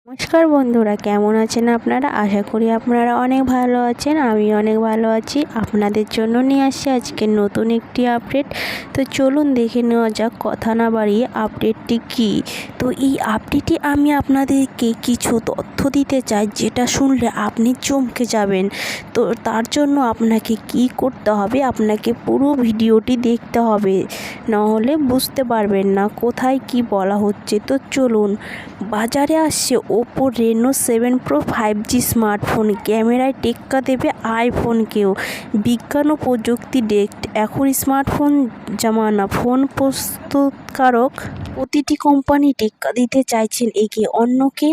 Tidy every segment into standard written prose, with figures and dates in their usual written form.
নমস্কার বন্ধুরা, কেমন আছেন আপনারা? আশা করি আপনারা অনেক ভালো আছেন। আমি অনেক ভালো আছি। আপনাদের জন্য নিয়ে আসছি আজকে নতুন একটি আপডেট। তো চলুন দেখে নেওয়া যাক, কথা না বাড়িয়ে আপডেটটি কী। তো এই আপডেটে আমি আপনাদেরকে কিছু তথ্য দিতে চাই, যেটা শুনলে আপনি চমকে যাবেন। তো তার জন্য আপনাকে কি করতে হবে, আপনাকে পুরো ভিডিওটি দেখতে হবে, নাহলে বুঝতে পারবেন না কোথায় কি বলা হচ্ছে। তো চলুন, বাজারে আসছে Oppo Reno 7 pro 5G smartphone. ক্যামেরায় টেক্কা দেবে আইফোনকেও। বিজ্ঞান ও প্রযুক্তি ডেস্ক। এখন স্মার্টফোন জামানা। ফোন প্রস্তুতকারক প্রতিটি কোম্পানি টেক্কা দিতে চাইছেন একে অন্যকে।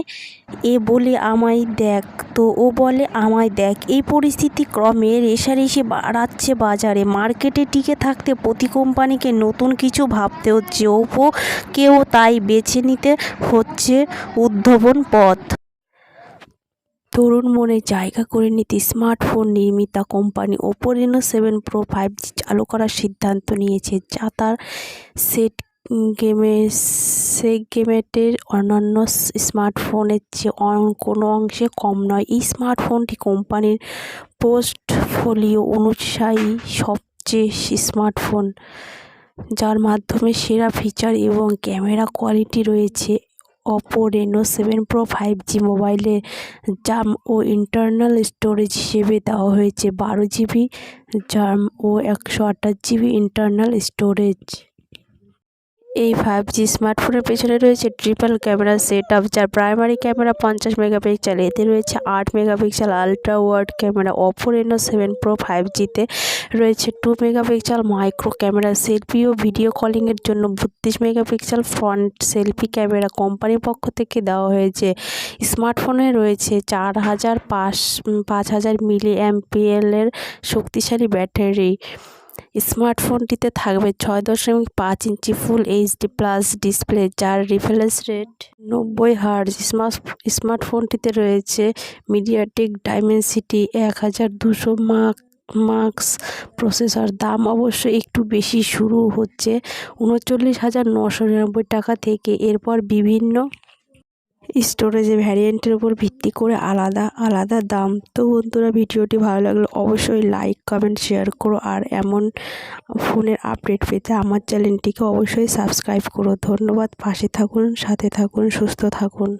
এ বলে আমায় দেখ, তো ও বলে আমায় দেখ। এই পরিস্থিতি ক্রমে রেষারেষি বাড়াচ্ছে বাজারে। মার্কেটে টিকে থাকতে প্রতি কোম্পানিকে নতুন কিছু ভাবতে হচ্ছে। ওপোকেও তাই বেছে নিতে হচ্ছে উদ্ভাবন পথ। তরুণ মনে জায়গা করে নিতে স্মার্টফোন নির্মাতা company Oppo Reno 7 pro 5G চালু করার সিদ্ধান্ত নিয়েছে, যা তার সেগমেন্টের অন্যান্য স্মার্টফোনের চেয়ে কোনো অংশে কম নয়। এই স্মার্টফোনটি কোম্পানির পোর্টফোলিও অনুযায়ী সবচেয়ে স্মার্টফোন, যার মাধ্যমে সেরা ফিচার এবং ক্যামেরা কোয়ালিটি রয়েছে। ওপো রেনো 7 প্রো 5G মোবাইলে র্যাম ও ইন্টারনাল স্টোরেজ হিসেবে দেওয়া হয়েছে 12GB র্যাম ও 128GB ইন্টারনাল স্টোরেজ। এই 5G স্মার্টফোনের পেছনে রয়েছে ট্রিপল ক্যামেরা সেটআপ, যার প্রাইমারি ক্যামেরা 50 মেগাপিক্সেল। এতে রয়েছে 8 megapixel ultra wide camera. Oppo Reno 7 pro 5Gতে রয়েছে 2 মেগাপিক্সেল মাইক্রো ক্যামেরা। সেলফি ও ভিডিও কলিংয়ের জন্য 32 মেগাপিক্সেল ফ্রন্ট সেলফি ক্যামেরা কোম্পানির পক্ষ থেকে দেওয়া হয়েছে। স্মার্টফোনে রয়েছে 5000 মিলি অ্যাম্পিয়ারের শক্তিশালী ব্যাটারি। স্মার্টফোনটিতে থাকবে 6.5 ইঞ্চি ফুল এইচডি প্লাস ডিসপ্লে, যার রিফ্রেশ রেট 90 হার্জ। স্মার্টফোনটিতে রয়েছে মিডিয়াটেক ডাইমেনসিটি 1200 মাক্স প্রসেসর। দাম অবশ্য একটু বেশি, শুরু হচ্ছে 39,999 টাকা থেকে। এরপর বিভিন্ন স্টোরেজ ভ্যারিয়েন্টের উপর ভিত্তি করে আলাদা আলাদা দাম। তো বন্ধুরা, ভিডিওটি ভালো লাগলে অবশ্যই লাইক, কমেন্ট, শেয়ার করো। আর এমন ফোনের আপডেট পেতে আমার চ্যানেলটিকে অবশ্যই সাবস্ক্রাইব করো। ধন্যবাদ। পাশে থাকুন, সাথে থাকুন, সুস্থ থাকুন।